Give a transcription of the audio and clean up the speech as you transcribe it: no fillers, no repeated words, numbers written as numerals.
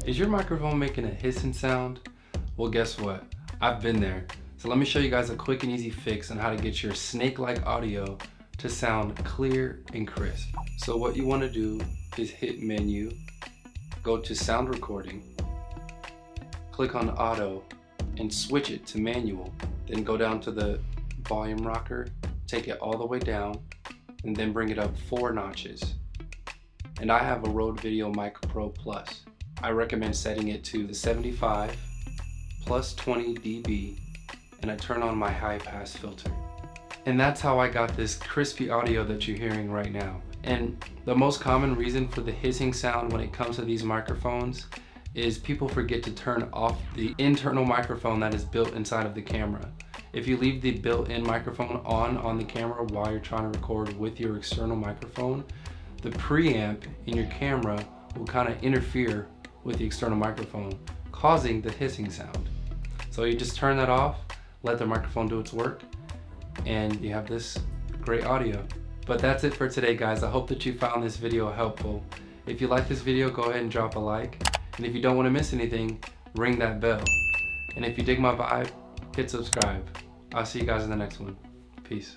Is your microphone making a hissing sound? Well, guess what? I've been there. So let me show you guys a quick and easy fix on how to get your snake-like audio to sound clear and crisp. So what you want to do is hit menu, go to sound recording, click on auto and switch it to manual. Then go down to the volume rocker, take it all the way down, and then bring it up 4 notches. And I have a Rode Videomic Pro Plus. I recommend setting it to the 75 plus 20 dB, and I turn on my high pass filter. And that's how I got this crispy audio that you're hearing right now. And the most common reason for the hissing sound when it comes to these microphones is people forget to turn off the internal microphone that is built inside of the camera. If you leave the built-in microphone on the camera while you're trying to record with your external microphone, the preamp in your camera will kind of interfere with the external microphone, causing the hissing sound. So you just turn that off, let the microphone do its work, and you have this great audio. But that's it for today, guys. I hope that you found this video helpful. If you like this video, go ahead and drop a like. And if you don't want to miss anything, ring that bell. And if you dig my vibe, hit subscribe. I'll see you guys in the next one. Peace.